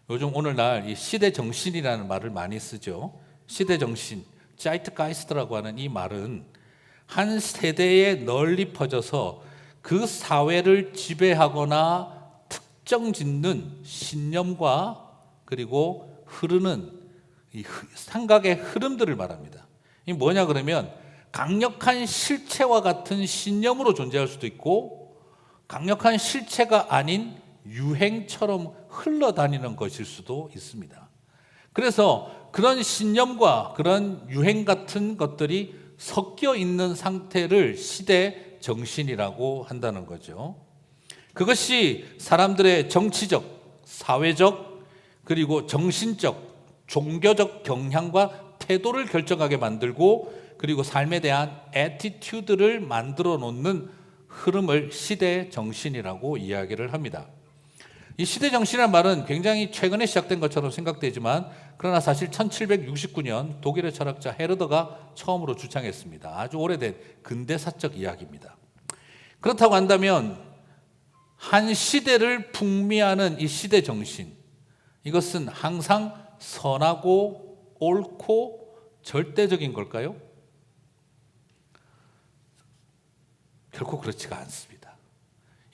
요즘 오늘날 이 시대 정신이라는 말을 많이 쓰죠. 시대 정신, 자이트가이스트라고 하는 이 말은 한 세대에 널리 퍼져서 그 사회를 지배하거나 특정짓는 신념과 그리고 흐르는 이 생각의 흐름들을 말합니다. 이 뭐냐 그러면 강력한 실체와 같은 신념으로 존재할 수도 있고 강력한 실체가 아닌 유행처럼 흘러다니는 것일 수도 있습니다. 그래서 그런 신념과 그런 유행 같은 것들이 섞여 있는 상태를 시대 정신이라고 한다는 거죠. 그것이 사람들의 정치적, 사회적, 그리고 정신적, 종교적 경향과 태도를 결정하게 만들고 그리고 삶에 대한 애티튜드를 만들어 놓는 흐름을 시대 정신이라고 이야기를 합니다. 이 시대 정신이라는 말은 굉장히 최근에 시작된 것처럼 생각되지만 그러나 사실 1769년 독일의 철학자 헤르더가 처음으로 주창했습니다. 아주 오래된 근대사적 이야기입니다. 그렇다고 한다면 한 시대를 풍미하는 이 시대 정신, 이것은 항상 선하고 옳고 절대적인 걸까요? 결코 그렇지가 않습니다.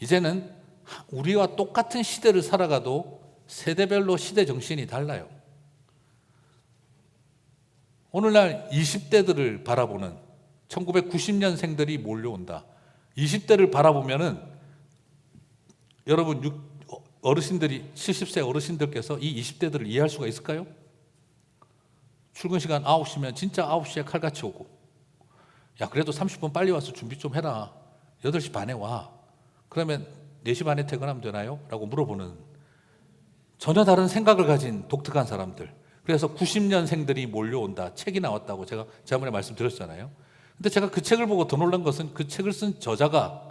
이제는 우리와 똑같은 시대를 살아가도 세대별로 시대 정신이 달라요. 오늘날 20대들을 바라보는 1990년생들이 몰려온다. 20대를 바라보면은 여러분 어르신들이 70세 어르신들께서 이 20대들을 이해할 수가 있을까요? 출근 시간 9시면 진짜 9시에 칼같이 오고 야 그래도 30분 빨리 와서 준비 좀 해라. 8시 반에 와. 그러면 4시 반에 퇴근하면 되나요? 라고 물어보는 전혀 다른 생각을 가진 독특한 사람들. 그래서 90년생들이 몰려온다. 책이 나왔다고 제가 지난번에 말씀드렸잖아요. 근데 제가 그 책을 보고 더 놀란 것은 그 책을 쓴 저자가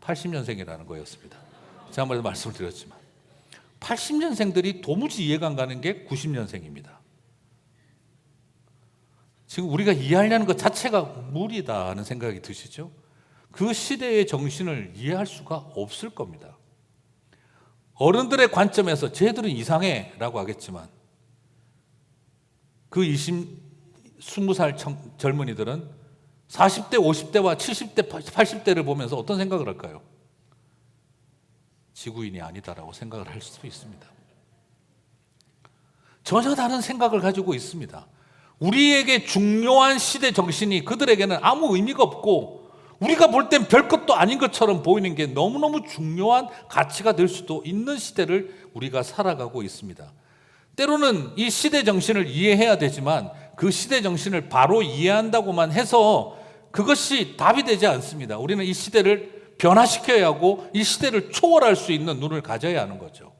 80년생이라는 거였습니다. 지난번에도 말씀을 드렸지만 80년생들이 도무지 이해가 안 가는 게 90년생입니다. 지금 우리가 이해하려는 것 자체가 무리다 하는 생각이 드시죠? 그 시대의 정신을 이해할 수가 없을 겁니다. 어른들의 관점에서 쟤들은 이상해 라고 하겠지만 그 20살 젊은이들은 40대, 50대와 70대, 80대를 보면서 어떤 생각을 할까요? 지구인이 아니다라고 생각을 할 수도 있습니다. 전혀 다른 생각을 가지고 있습니다. 우리에게 중요한 시대 정신이 그들에게는 아무 의미가 없고 우리가 볼 땐 별것도 아닌 것처럼 보이는 게 너무너무 중요한 가치가 될 수도 있는 시대를 우리가 살아가고 있습니다. 때로는 이 시대 정신을 이해해야 되지만 그 시대 정신을 바로 이해한다고만 해서 그것이 답이 되지 않습니다. 우리는 이 시대를 변화시켜야 하고 이 시대를 초월할 수 있는 눈을 가져야 하는 거죠.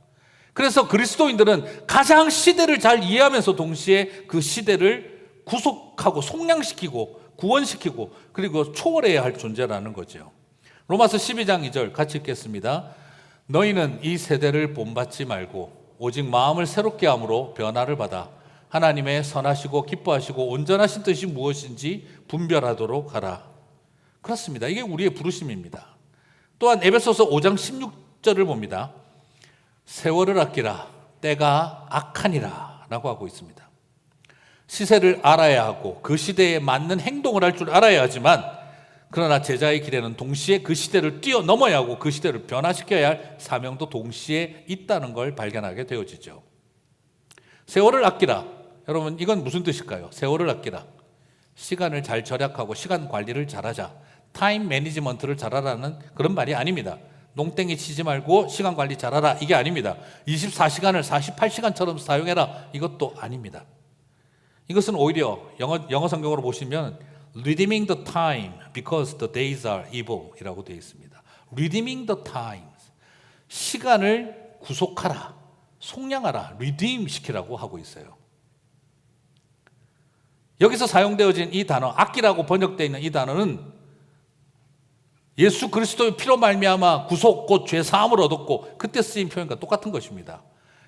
그래서 그리스도인들은 가장 시대를 잘 이해하면서 동시에 그 시대를 구속하고 속량시키고 구원시키고 그리고 초월해야 할 존재라는 거죠. 로마서 12장 2절 같이 읽겠습니다. 너희는 이 세대를 본받지 말고 오직 마음을 새롭게 함으로 변화를 받아 하나님의 선하시고 기뻐하시고 온전하신 뜻이 무엇인지 분별하도록 하라. 그렇습니다. 이게 우리의 부르심입니다. 또한 에베소서 5장 16절을 봅니다. 세월을 아끼라 때가 악하니라 라고 하고 있습니다. 시세를 알아야 하고 그 시대에 맞는 행동을 할 줄 알아야 하지만 그러나 제자의 길에는 동시에 그 시대를 뛰어넘어야 하고 그 시대를 변화시켜야 할 사명도 동시에 있다는 걸 발견하게 되어지죠. 세월을 아끼라. 여러분 이건 무슨 뜻일까요? 세월을 아끼라. 시간을 잘 절약하고 시간 관리를 잘하자. 타임 매니지먼트를 잘하라는 그런 말이 아닙니다. 농땡이 치지 말고 시간 관리 잘하라 이게 아닙니다. 24시간을 48시간처럼 사용해라 이것도 아닙니다. 이것은 오히려 영어 성경으로 보시면 redeeming the time because the days are evil 이라고 되어 있습니다. redeeming the time 시간을 구속하라, 속량하라, redeem 시키라고 하고 있어요. 여기서 사용되어진 이 단어 아끼라고 번역되어 있는 이 단어는 예수 그리스도의 피로 말미암아 구속 곧 죄 사함을 얻었고 그때 쓰인 표현과 똑같은 것입니다.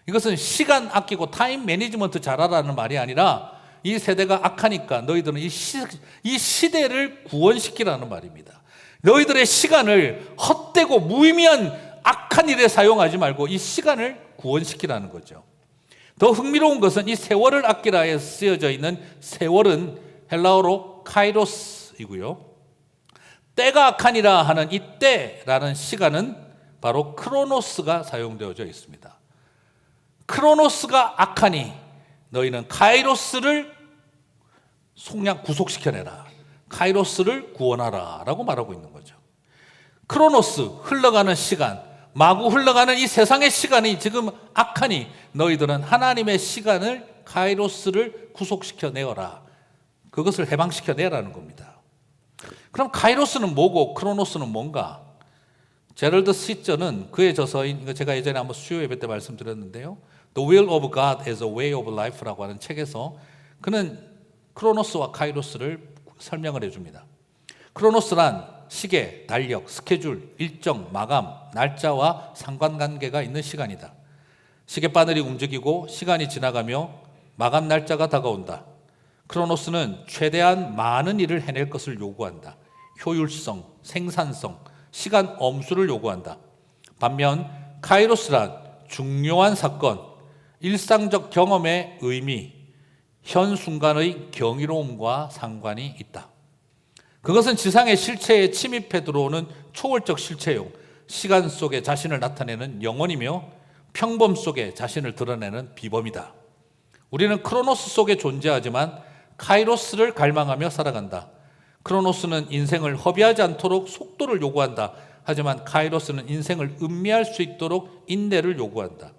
이것은 시간 아끼고 타임 매니지먼트 잘하라는 말이 아니라 이 세대가 악하니까 너희들은 이 시대를 구원시키라는 말입니다. 너희들의 시간을 헛되고 무의미한 악한 일에 사용하지 말고 이 시간을 구원시키라는 거죠. 더 흥미로운 것은 이 세월을 아끼라에 쓰여져 있는 세월은 헬라어로 카이로스이고요. 때가 악하니라 하는 이 때라는 시간은 바로 크로노스가 사용되어져 있습니다. 크로노스가 악하니 너희는 카이로스를 구속시켜내라. 카이로스를 구원하라 라고 말하고 있는 거죠. 크로노스, 흘러가는 시간, 마구 흘러가는 이 세상의 시간이 지금 악하니 너희들은 하나님의 시간을, 카이로스를 구속시켜내어라. 그것을 해방시켜내라는 겁니다. 그럼 카이로스는 뭐고 크로노스는 뭔가? 제럴드 시저는 그의 저서인, 이거 제가 예전에 한번 수요 예배 때 말씀드렸는데요, The Will of God as a Way of Life라고 하는 책에서 그는 크로노스와 카이로스를 설명을 해줍니다. 크로노스란 시계, 달력, 스케줄, 일정, 마감, 날짜와 상관관계가 있는 시간이다. 시계바늘이 움직이고 시간이 지나가며 마감 날짜가 다가온다. 크로노스는 최대한 많은 일을 해낼 것을 요구한다. 효율성, 생산성, 시간 엄수를 요구한다. 반면 카이로스란 중요한 사건, 일상적 경험의 의미, 현 순간의 경이로움과 상관이 있다. 그것은 지상의 실체에 침입해 들어오는 초월적 실체요, 시간 속에 자신을 나타내는 영혼이며 평범 속에 자신을 드러내는 비범이다. 우리는 크로노스 속에 존재하지만 카이로스를 갈망하며 살아간다. 크로노스는 인생을 허비하지 않도록 속도를 요구한다. 하지만 카이로스는 인생을 음미할 수 있도록 인내를 요구한다.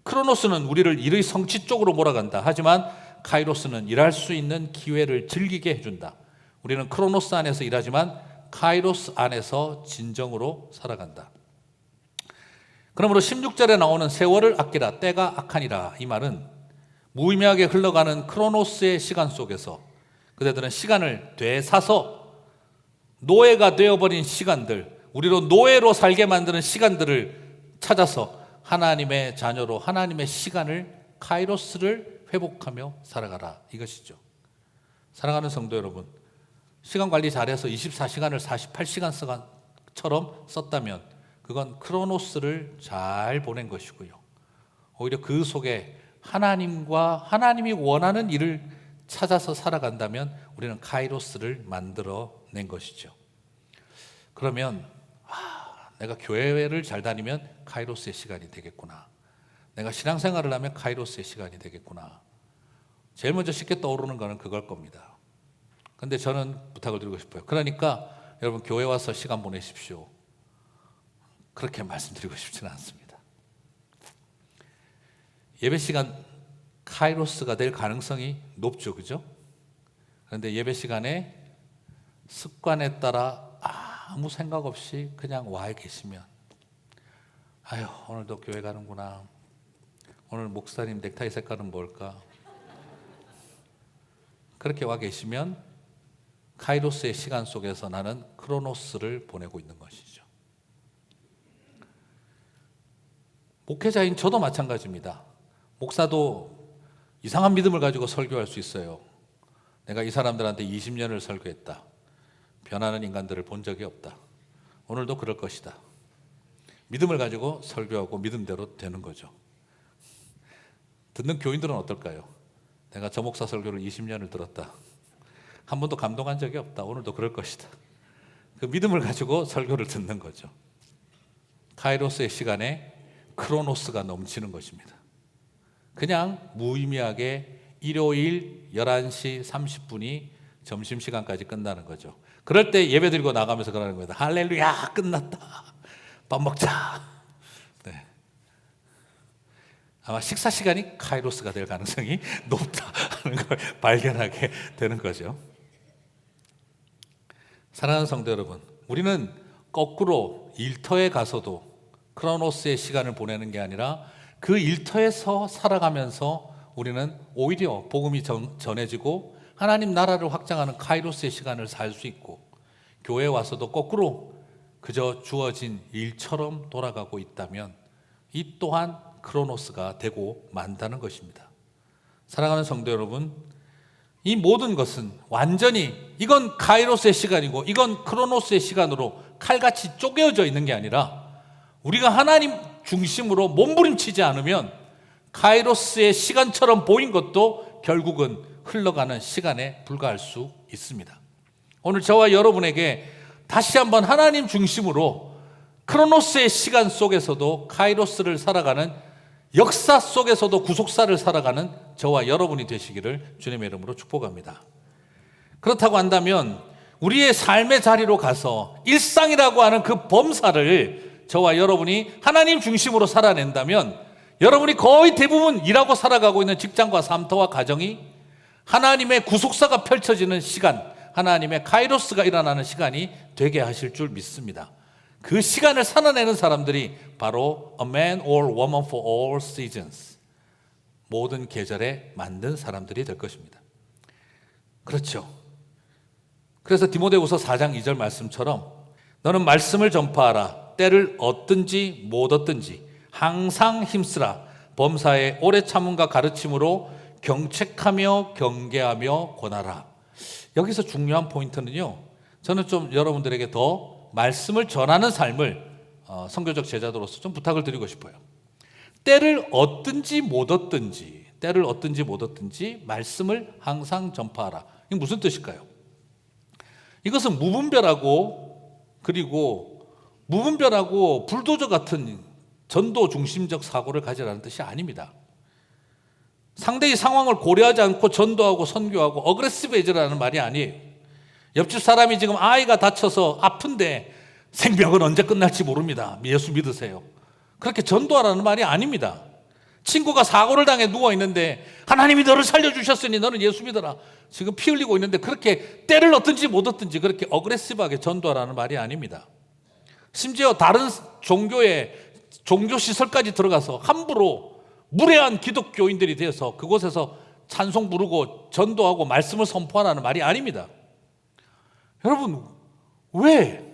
크로노스는 우리를 일의 성취 쪽으로 몰아간다. 하지만 카이로스는 일할 수 있는 기회를 즐기게 해준다. 우리는 크로노스 안에서 일하지만 카이로스 안에서 진정으로 살아간다. 그러므로 16절에 나오는 세월을 아끼라, 때가 악하니라, 이 말은 무의미하게 흘러가는 크로노스의 시간 속에서 그대들은 시간을 되사서 노예가 되어버린 시간들, 우리로 노예로 살게 만드는 시간들을 찾아서 하나님의 자녀로 하나님의 시간을, 카이로스를 회복하며 살아가라, 이것이죠. 사랑하는 성도 여러분, 시간 관리 잘해서 24시간을 48시간처럼 썼다면 그건 크로노스를 잘 보낸 것이고요. 오히려 그 속에 하나님이 원하는 일을 찾아서 살아간다면 우리는 카이로스를 만들어낸 것이죠. 그러면 내가 교회를 잘 다니면 카이로스의 시간이 되겠구나. 내가 신앙생활을 하면 카이로스의 시간이 되겠구나. 제일 먼저 쉽게 떠오르는 거는 그걸 겁니다. 그런데 저는 부탁을 드리고 싶어요. 그러니까 여러분 교회 와서 시간 보내십시오. 그렇게 말씀드리고 싶지는 않습니다. 예배 시간 카이로스가 될 가능성이 높죠, 그죠? 그런데 예배 시간에 습관에 따라 아무 생각 없이 그냥 와 계시면, 아유, 오늘도 교회 가는구나. 오늘 목사님 넥타이 색깔은 뭘까? 그렇게 와 계시면 카이로스의 시간 속에서 나는 크로노스를 보내고 있는 것이죠. 목회자인 저도 마찬가지입니다. 목사도 이상한 믿음을 가지고 설교할 수 있어요. 내가 이 사람들한테 20년을 설교했다. 변하는 인간들을 본 적이 없다. 오늘도 그럴 것이다. 믿음을 가지고 설교하고 믿음대로 되는 거죠. 듣는 교인들은 어떨까요? 내가 저 목사 설교를 20년을 들었다. 한 번도 감동한 적이 없다. 오늘도 그럴 것이다. 그 믿음을 가지고 설교를 듣는 거죠. 카이로스의 시간에 크로노스가 넘치는 것입니다. 그냥 무의미하게 일요일 11시 30분이 점심시간까지 끝나는 거죠. 그럴 때 예배 드리고 나가면서 그러는 겁니다. 할렐루야, 끝났다. 밥 먹자. 네. 아마 식사 시간이 카이로스가 될 가능성이 높다 하는 걸 발견하게 되는 거죠. 사랑하는 성도 여러분, 우리는 거꾸로 일터에 가서도 크로노스의 시간을 보내는 게 아니라 그 일터에서 살아가면서 우리는 오히려 복음이 전해지고 하나님 나라를 확장하는 카이로스의 시간을 살 수 있고, 교회에 와서도 거꾸로 그저 주어진 일처럼 돌아가고 있다면 이 또한 크로노스가 되고 만다는 것입니다. 사랑하는 성도 여러분, 이 모든 것은 완전히 이건 카이로스의 시간이고 이건 크로노스의 시간으로 칼같이 쪼개어져 있는 게 아니라 우리가 하나님 중심으로 몸부림치지 않으면 카이로스의 시간처럼 보인 것도 결국은 흘러가는 시간에 불과할 수 있습니다. 오늘 저와 여러분에게 다시 한번 하나님 중심으로 크로노스의 시간 속에서도 카이로스를 살아가는, 역사 속에서도 구속사를 살아가는 저와 여러분이 되시기를 주님의 이름으로 축복합니다. 그렇다고 한다면 우리의 삶의 자리로 가서 일상이라고 하는 그 범사를 저와 여러분이 하나님 중심으로 살아낸다면 여러분이 거의 대부분 일하고 살아가고 있는 직장과 삶터와 가정이 하나님의 구속사가 펼쳐지는 시간, 하나님의 카이로스가 일어나는 시간이 되게 하실 줄 믿습니다. 그 시간을 살아내는 사람들이 바로 a man or woman for all seasons, 모든 계절에 만든 사람들이 될 것입니다. 그렇죠. 그래서 디모데후서 4장 2절 말씀처럼 너는 말씀을 전파하라. 때를 얻든지 못 얻든지 항상 힘쓰라. 범사에 오래 참음과 가르침으로 경책하며 경계하며 권하라. 여기서 중요한 포인트는요, 저는 좀 여러분들에게 더 말씀을 전하는 삶을 선교적 제자로서 좀 부탁을 드리고 싶어요. 때를 얻든지 못 얻든지, 때를 얻든지 못 얻든지 말씀을 항상 전파하라. 이게 무슨 뜻일까요? 이것은 무분별하고, 그리고 무분별하고 불도저 같은 전도 중심적 사고를 가지라는 뜻이 아닙니다. 상대의 상황을 고려하지 않고 전도하고 선교하고 어그레시브해지라는 말이 아니에요. 옆집 사람이 지금 아이가 다쳐서 아픈데 생명은 언제 끝날지 모릅니다. 예수 믿으세요. 그렇게 전도하라는 말이 아닙니다. 친구가 사고를 당해 누워있는데 하나님이 너를 살려주셨으니 너는 예수 믿어라. 지금 피 흘리고 있는데 그렇게 때를 얻든지 못 얻든지 그렇게 어그레시브하게 전도하라는 말이 아닙니다. 심지어 다른 종교의 종교시설까지 들어가서 함부로 무례한 기독교인들이 되어서 그곳에서 찬송 부르고 전도하고 말씀을 선포하라는 말이 아닙니다. 여러분, 왜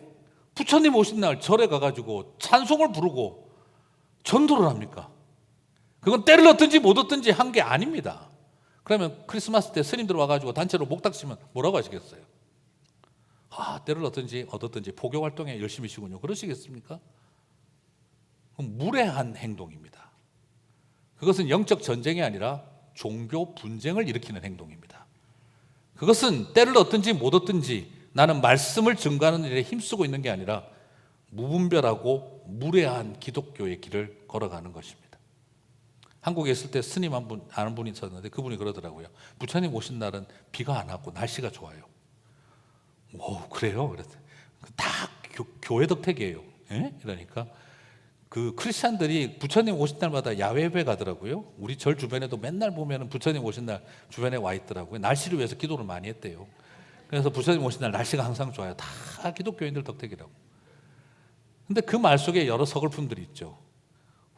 부처님 오신 날 절에 가가지고 찬송을 부르고 전도를 합니까? 그건 때를 얻든지 못 얻든지 한 게 아닙니다. 그러면 크리스마스 때 스님들 와가지고 단체로 목닥치면 뭐라고 하시겠어요? 때를 얻든지 얻었든지 포교 활동에 열심히시군요. 그러시겠습니까? 그건 무례한 행동입니다. 그것은 영적 전쟁이 아니라 종교 분쟁을 일으키는 행동입니다. 그것은 때를 얻든지 못 얻든지 나는 말씀을 증거하는 일에 힘쓰고 있는 게 아니라 무분별하고 무례한 기독교의 길을 걸어가는 것입니다. 한국에 있을 때 스님 한 분, 아는 분이 있었는데 그분이 그러더라고요. 부처님 오신 날은 비가 안 왔고 날씨가 좋아요. 오, 그래요? 그랬어요. 다 교회 덕택이에요. 예? 이러니까 그 크리스찬들이 부처님 오신 날마다 야외 예배 가더라고요. 우리 절 주변에도 맨날 보면 부처님 오신 날 주변에 와 있더라고요. 날씨를 위해서 기도를 많이 했대요. 그래서 부처님 오신 날 날씨가 항상 좋아요. 다 기독교인들 덕택이라고. 근데 그 말 속에 여러 서글픔들이 있죠.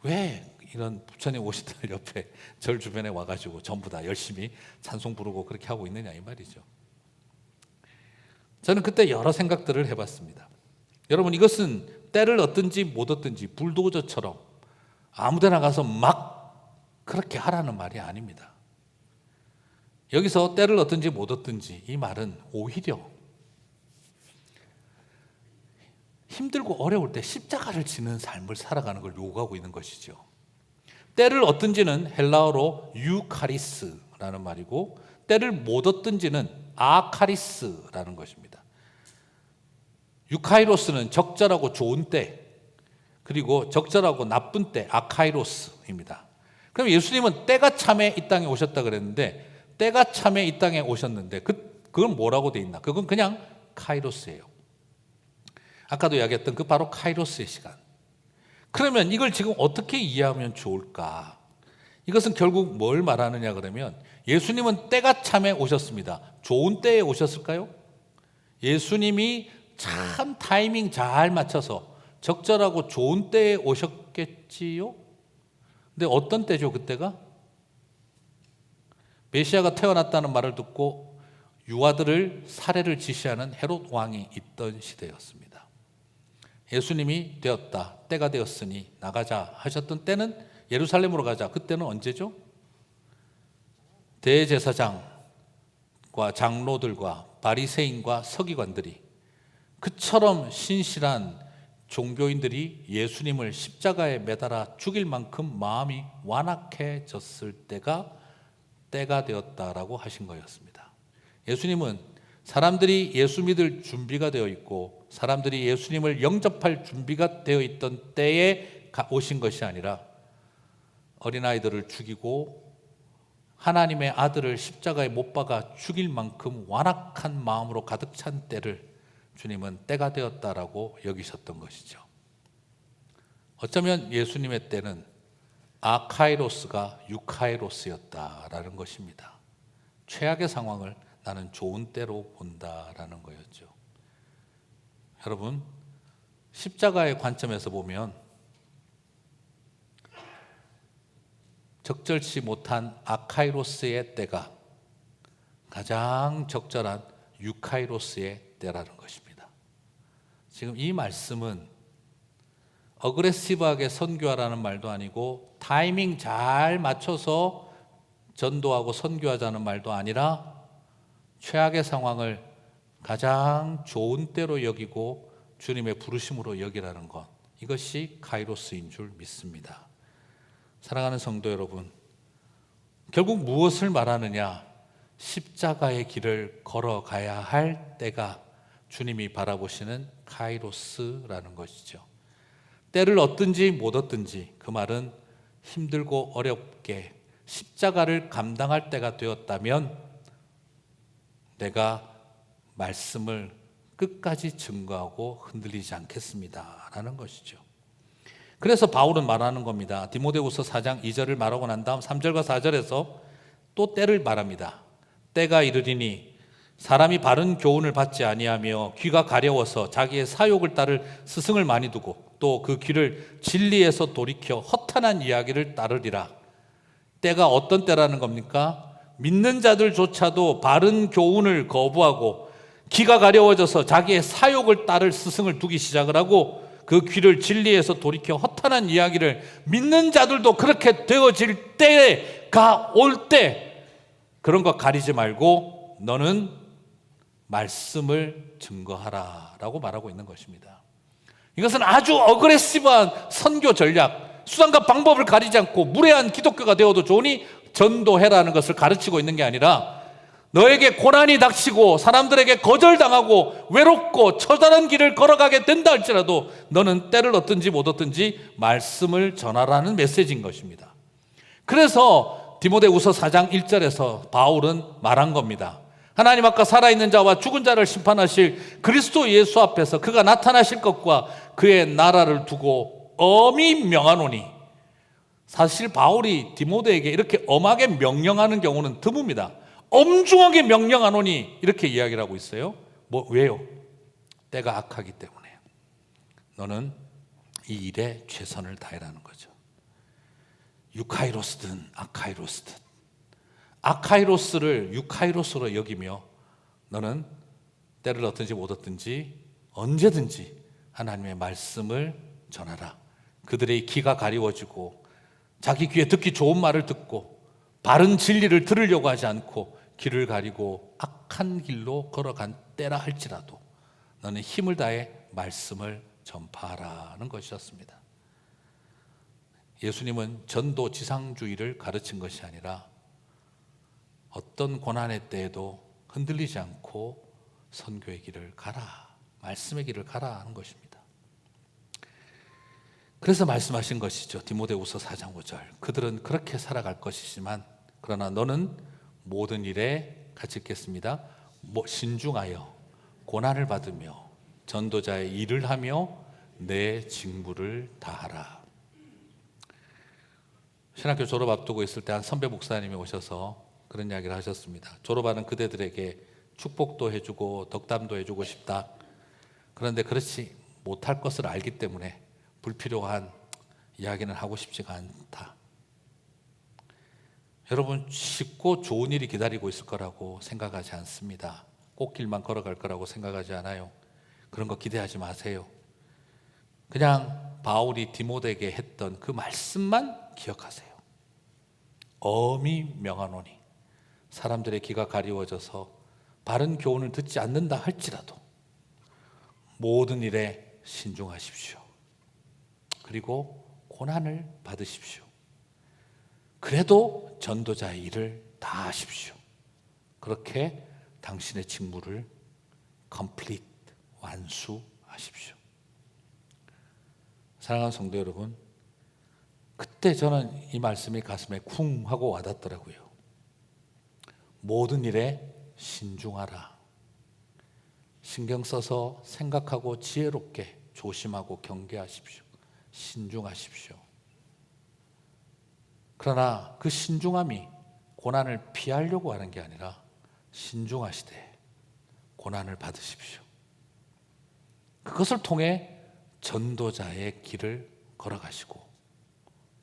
왜 이런 부처님 오신 날 옆에 절 주변에 와가지고 전부 다 열심히 찬송 부르고 그렇게 하고 있느냐 이 말이죠. 저는 그때 여러 생각들을 해봤습니다. 여러분, 이것은 때를 얻든지 못 얻든지 불도저처럼 아무데나 가서 막 그렇게 하라는 말이 아닙니다. 여기서 때를 얻든지 못 얻든지 이 말은 오히려 힘들고 어려울 때 십자가를 지는 삶을 살아가는 걸 요구하고 있는 것이죠. 때를 얻든지는 헬라어로 유카리스라는 말이고 때를 못 얻든지는 아카리스라는 것입니다. 유카이로스는 적절하고 좋은 때, 그리고 적절하고 나쁜 때 아카이로스입니다. 그럼 예수님은 때가 참에 이 땅에 오셨다 그랬는데 때가 참에 이 땅에 오셨는데 그건 뭐라고 돼 있나? 그건 그냥 카이로스예요. 아까도 이야기했던 그 바로 카이로스의 시간. 그러면 이걸 지금 어떻게 이해하면 좋을까? 이것은 결국 뭘 말하느냐 그러면 예수님은 때가 참에 오셨습니다. 좋은 때에 오셨을까요? 예수님이 참 타이밍 잘 맞춰서 적절하고 좋은 때에 오셨겠지요? 근데 어떤 때죠 그때가? 메시아가 태어났다는 말을 듣고 유아들을 살해를 지시하는 헤롯 왕이 있던 시대였습니다. 예수님이 되었다, 때가 되었으니 나가자 하셨던 때는 예루살렘으로 가자. 그때는 언제죠? 대제사장과 장로들과 바리새인과 서기관들이 그처럼 신실한 종교인들이 예수님을 십자가에 매달아 죽일 만큼 마음이 완악해졌을 때가 되었다라고 하신 거였습니다. 예수님은 사람들이 예수 믿을 준비가 되어 있고 사람들이 예수님을 영접할 준비가 되어 있던 때에 오신 것이 아니라 어린아이들을 죽이고 하나님의 아들을 십자가에 못 박아 죽일 만큼 완악한 마음으로 가득 찬 때를 주님은 때가 되었다라고 여기셨던 것이죠. 어쩌면 예수님의 때는 아카이로스가 유카이로스였다라는 것입니다. 최악의 상황을 나는 좋은 때로 본다라는 거였죠. 여러분, 십자가의 관점에서 보면 적절치 못한 아카이로스의 때가 가장 적절한 유카이로스의 때라는 것입니다. 지금 이 말씀은 어그레시브하게 선교하라는 말도 아니고 타이밍 잘 맞춰서 전도하고 선교하자는 말도 아니라 최악의 상황을 가장 좋은 때로 여기고 주님의 부르심으로 여기라는 것, 이것이 카이로스인 줄 믿습니다. 사랑하는 성도 여러분, 결국 무엇을 말하느냐? 십자가의 길을 걸어가야 할 때가 주님이 바라보시는 카이로스라는 것이죠. 때를 얻든지 못 얻든지 그 말은 힘들고 어렵게 십자가를 감당할 때가 되었다면 내가 말씀을 끝까지 증거하고 흔들리지 않겠습니다 라는 것이죠. 그래서 바울은 말하는 겁니다. 디모데후서 4장 2절을 말하고 난 다음 3절과 4절에서 또 때를 말합니다. 때가 이르리니 사람이 바른 교훈을 받지 아니하며 귀가 가려워서 자기의 사욕을 따를 스승을 많이 두고 또 그 귀를 진리에서 돌이켜 허탄한 이야기를 따르리라. 때가 어떤 때라는 겁니까? 믿는 자들조차도 바른 교훈을 거부하고 귀가 가려워져서 자기의 사욕을 따를 스승을 두기 시작을 하고 그 귀를 진리에서 돌이켜 허탄한 이야기를 믿는 자들도 그렇게 되어질 때가 올 때 그런 거 가리지 말고 너는 말씀을 증거하라 라고 말하고 있는 것입니다. 이것은 아주 어그레시브한 선교 전략, 수단과 방법을 가리지 않고 무례한 기독교가 되어도 좋으니 전도해라는 것을 가르치고 있는 게 아니라 너에게 고난이 닥치고 사람들에게 거절당하고 외롭고 처절한 길을 걸어가게 된다 할지라도 너는 때를 얻든지 못 얻든지 말씀을 전하라는 메시지인 것입니다. 그래서 디모데후서 4장 1절에서 바울은 말한 겁니다. 하나님 앞과 살아있는 자와 죽은 자를 심판하실 그리스도 예수 앞에서 그가 나타나실 것과 그의 나라를 두고 엄히 명하노니, 사실 바울이 디모데에게 이렇게 엄하게 명령하는 경우는 드뭅니다. 엄중하게 명령하노니 이렇게 이야기를 하고 있어요. 왜요? 때가 악하기 때문에 너는 이 일에 최선을 다해라는 거죠. 유카이로스든 아카이로스든 아카이로스를 유카이로스로 여기며 너는 때를 얻든지 못 얻든지 언제든지 하나님의 말씀을 전하라. 그들의 귀가 가리워지고 자기 귀에 듣기 좋은 말을 듣고 바른 진리를 들으려고 하지 않고 길을 가리고 악한 길로 걸어간 때라 할지라도 너는 힘을 다해 말씀을 전파하라는 것이었습니다. 예수님은 전도 지상주의를 가르친 것이 아니라 어떤 고난의 때에도 흔들리지 않고 선교의 길을 가라, 말씀의 길을 가라 하는 것입니다. 그래서 말씀하신 것이죠. 디모데후서 4장 5절. 그들은 그렇게 살아갈 것이지만 그러나 너는 모든 일에 같이 읽겠습니다. 신중하여 고난을 받으며 전도자의 일을 하며 내 직무를 다하라. 신학교 졸업 앞두고 있을 때 한 선배 목사님이 오셔서 그런 이야기를 하셨습니다. 졸업하는 그대들에게 축복도 해주고 덕담도 해주고 싶다. 그런데 그렇지 못할 것을 알기 때문에 불필요한 이야기는 하고 싶지가 않다. 여러분, 쉽고 좋은 일이 기다리고 있을 거라고 생각하지 않습니다. 꽃길만 걸어갈 거라고 생각하지 않아요. 그런 거 기대하지 마세요. 그냥 바울이 디모데에게 했던 그 말씀만 기억하세요. 엄히 명하노니 사람들의 귀가 가리워져서 바른 교훈을 듣지 않는다 할지라도 모든 일에 신중하십시오. 그리고 고난을 받으십시오. 그래도 전도자의 일을 다 하십시오. 그렇게 당신의 직무를 complete, 완수하십시오. 사랑하는 성도 여러분, 그때 저는 이 말씀이 가슴에 쿵 하고 와닿더라고요. 모든 일에 신중하라. 신경 써서 생각하고 지혜롭게 조심하고 경계하십시오. 신중하십시오. 그러나 그 신중함이 고난을 피하려고 하는 게 아니라 신중하시되 고난을 받으십시오. 그것을 통해 전도자의 길을 걸어가시고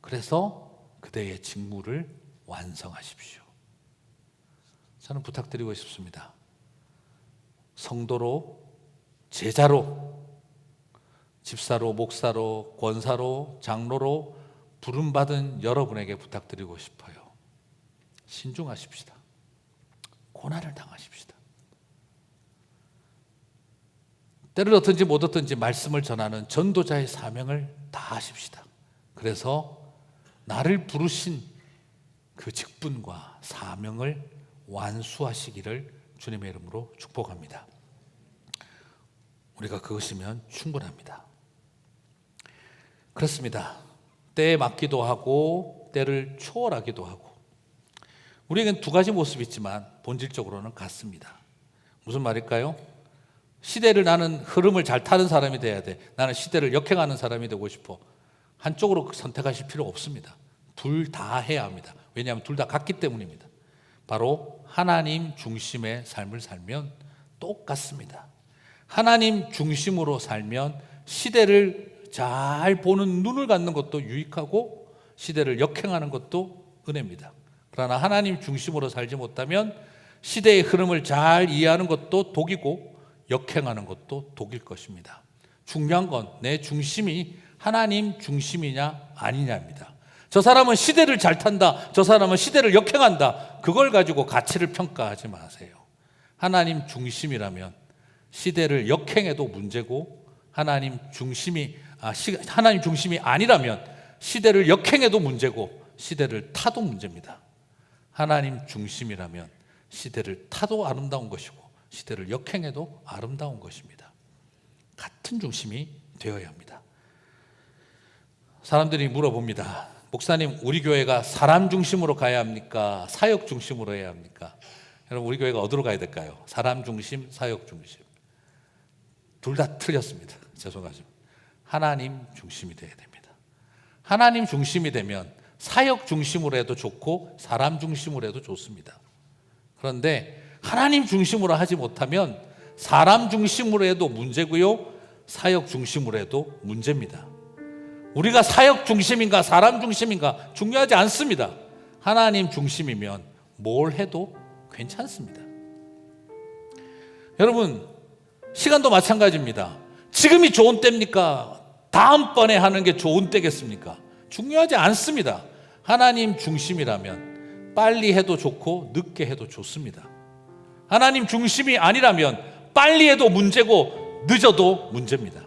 그래서 그대의 직무를 완성하십시오. 저는 부탁드리고 싶습니다. 성도로, 제자로, 집사로, 목사로, 권사로, 장로로 부름받은 여러분에게 부탁드리고 싶어요. 신중하십시다. 고난을 당하십시다. 때를 얻든지 못 얻든지 말씀을 전하는 전도자의 사명을 다하십시다. 그래서 나를 부르신 그 직분과 사명을 완수하시기를 주님의 이름으로 축복합니다. 우리가 그것이면 충분합니다. 그렇습니다. 때에 맞기도 하고 때를 초월하기도 하고 우리에겐 두 가지 모습이 있지만 본질적으로는 같습니다. 무슨 말일까요? 시대를 나는 흐름을 잘 타는 사람이 돼야 돼. 나는 시대를 역행하는 사람이 되고 싶어. 한쪽으로 선택하실 필요 없습니다. 둘 다 해야 합니다. 왜냐하면 둘 다 같기 때문입니다. 바로 하나님 중심의 삶을 살면 똑같습니다. 하나님 중심으로 살면 시대를 잘 보는 눈을 갖는 것도 유익하고 시대를 역행하는 것도 은혜입니다. 그러나 하나님 중심으로 살지 못하면 시대의 흐름을 잘 이해하는 것도 독이고 역행하는 것도 독일 것입니다. 중요한 건 내 중심이 하나님 중심이냐 아니냐입니다. 저 사람은 시대를 잘 탄다, 저 사람은 시대를 역행한다, 그걸 가지고 가치를 평가하지 마세요. 하나님 중심이라면 시대를 역행해도 문제고 하나님 중심이 아니라면 시대를 역행해도 문제고 시대를 타도 문제입니다. 하나님 중심이라면 시대를 타도 아름다운 것이고 시대를 역행해도 아름다운 것입니다. 같은 중심이 되어야 합니다. 사람들이 물어봅니다. 목사님, 우리 교회가 사람 중심으로 가야 합니까? 사역 중심으로 해야 합니까? 여러분, 우리 교회가 어디로 가야 될까요? 사람 중심, 사역 중심. 둘 다 틀렸습니다. 죄송하지만 하나님 중심이 되어야 됩니다. 하나님 중심이 되면 사역 중심으로 해도 좋고 사람 중심으로 해도 좋습니다. 그런데 하나님 중심으로 하지 못하면 사람 중심으로 해도 문제고요, 사역 중심으로 해도 문제입니다. 우리가 사역 중심인가 사람 중심인가 중요하지 않습니다. 하나님 중심이면 뭘 해도 괜찮습니다. 여러분, 시간도 마찬가지입니다. 지금이 좋은 때입니까? 다음번에 하는 게 좋은 때겠습니까? 중요하지 않습니다. 하나님 중심이라면 빨리 해도 좋고 늦게 해도 좋습니다. 하나님 중심이 아니라면 빨리 해도 문제고 늦어도 문제입니다.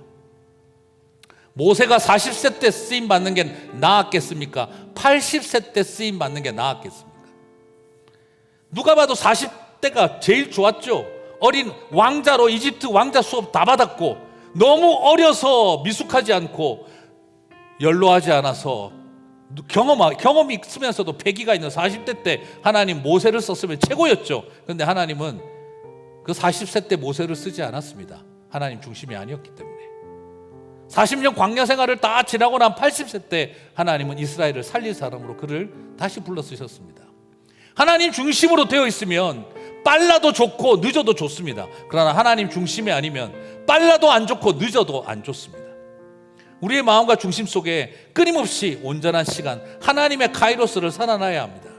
모세가 40세 때 쓰임 받는 게 나았겠습니까? 80세 때 쓰임 받는 게 나았겠습니까? 누가 봐도 40대가 제일 좋았죠. 어린 왕자로 이집트 왕자 수업 다 받았고 너무 어려서 미숙하지 않고 연로하지 않아서 경험이 있으면서도 패기가 있는 40대 때 하나님 모세를 썼으면 최고였죠. 그런데 하나님은 그 40세 때 모세를 쓰지 않았습니다. 하나님 중심이 아니었기 때문에. 40년 광야 생활을 다 지나고 난 80세 때 하나님은 이스라엘을 살릴 사람으로 그를 다시 불러 쓰셨습니다. 하나님 중심으로 되어 있으면 빨라도 좋고 늦어도 좋습니다. 그러나 하나님 중심이 아니면 빨라도 안 좋고 늦어도 안 좋습니다. 우리의 마음과 중심 속에 끊임없이 온전한 시간, 하나님의 카이로스를 살아나야 합니다.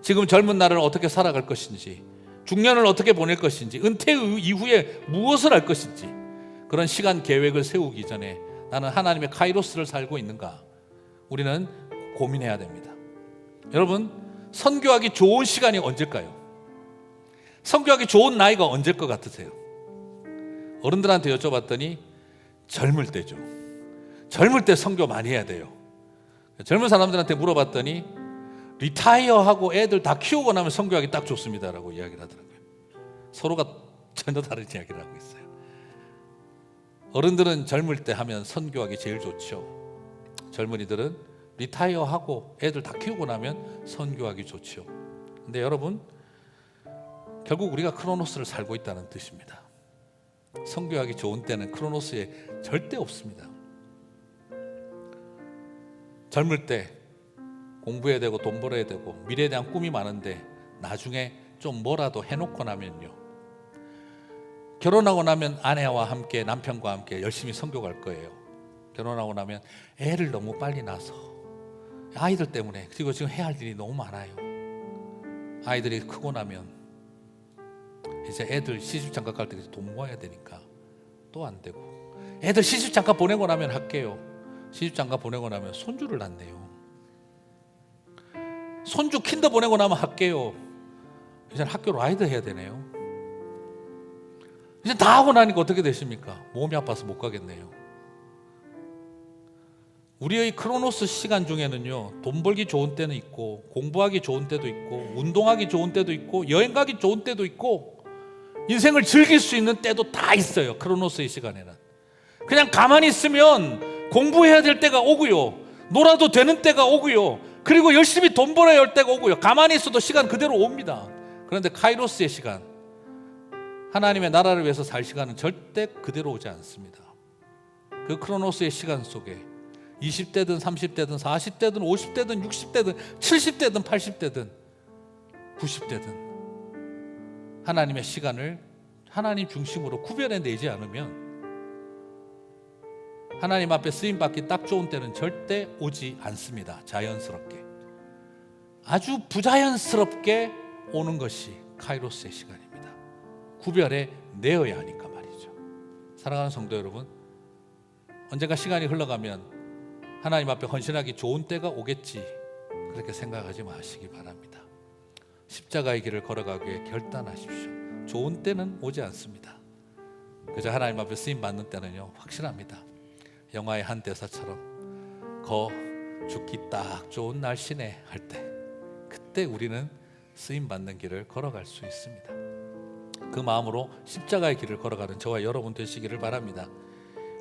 지금 젊은 날을 어떻게 살아갈 것인지, 중년을 어떻게 보낼 것인지, 은퇴 이후에 무엇을 할 것인지, 그런 시간 계획을 세우기 전에 나는 하나님의 카이로스를 살고 있는가, 우리는 고민해야 됩니다. 여러분, 선교하기 좋은 시간이 언제일까요? 선교하기 좋은 나이가 언제일 것 같으세요? 어른들한테 여쭤봤더니 젊을 때죠. 젊을 때 선교 많이 해야 돼요. 젊은 사람들한테 물어봤더니 리타이어하고 애들 다 키우고 나면 선교하기 딱 좋습니다라고 이야기를 하더라고요. 서로가 전혀 다른 이야기를 하고 있어요. 어른들은 젊을 때 하면 선교하기 제일 좋죠. 젊은이들은 리타이어하고 애들 다 키우고 나면 선교하기 좋죠. 근데 여러분, 결국 우리가 크로노스를 살고 있다는 뜻입니다. 선교하기 좋은 때는 크로노스에 절대 없습니다. 젊을 때 공부해야 되고 돈 벌어야 되고 미래에 대한 꿈이 많은데 나중에 좀 뭐라도 해놓고 나면요, 결혼하고 나면 아내와 함께 남편과 함께 열심히 선교 갈 거예요. 결혼하고 나면 애를 너무 빨리 낳아서 아이들 때문에, 그리고 지금 해야 할 일이 너무 많아요. 아이들이 크고 나면 이제 애들 시집장가 갈 때 돈 모아야 되니까 또 안 되고, 애들 시집장가 보내고 나면 할게요. 시집장가 보내고 나면 손주를 낳네요. 손주 킨더 보내고 나면 할게요. 이제 학교 라이드 해야 되네요. 이제 다 하고 나니까 어떻게 되십니까? 몸이 아파서 못 가겠네요. 우리의 크로노스 시간 중에는요, 돈 벌기 좋은 때는 있고, 공부하기 좋은 때도 있고, 운동하기 좋은 때도 있고, 여행 가기 좋은 때도 있고, 인생을 즐길 수 있는 때도 다 있어요. 크로노스의 시간에는 그냥 가만히 있으면 공부해야 될 때가 오고요, 놀아도 되는 때가 오고요, 그리고 열심히 돈 벌어야 할 때가 오고요. 가만히 있어도 시간 그대로 옵니다. 그런데 카이로스의 시간, 하나님의 나라를 위해서 살 시간은 절대 그대로 오지 않습니다. 그 크로노스의 시간 속에 20대든 30대든 40대든 50대든 60대든 70대든 80대든 90대든 하나님의 시간을 하나님 중심으로 구별해내지 않으면 하나님 앞에 쓰임받기 딱 좋은 때는 절대 오지 않습니다. 자연스럽게, 아주 부자연스럽게 오는 것이 카이로스의 시간입니다. 구별해 내어야 하니까 말이죠. 사랑하는 성도 여러분, 언젠가 시간이 흘러가면 하나님 앞에 헌신하기 좋은 때가 오겠지, 그렇게 생각하지 마시기 바랍니다. 십자가의 길을 걸어가기에 결단하십시오. 좋은 때는 오지 않습니다. 그저 하나님 앞에 쓰임받는 때는요, 확실합니다. 영화의 한 대사처럼 거 죽기 딱 좋은 날씨네 할 때, 그때 우리는 쓰임받는 길을 걸어갈 수 있습니다. 그 마음으로 십자가의 길을 걸어가는 저와 여러분 되시기를 바랍니다.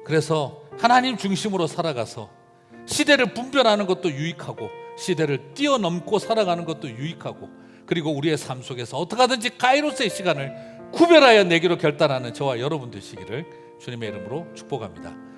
그래서 하나님 중심으로 살아가서 시대를 분별하는 것도 유익하고, 시대를 뛰어넘고 살아가는 것도 유익하고, 그리고 우리의 삶 속에서 어떻게 하든지 카이로스의 시간을 구별하여 내기로 결단하는 저와 여러분 되시기를 주님의 이름으로 축복합니다.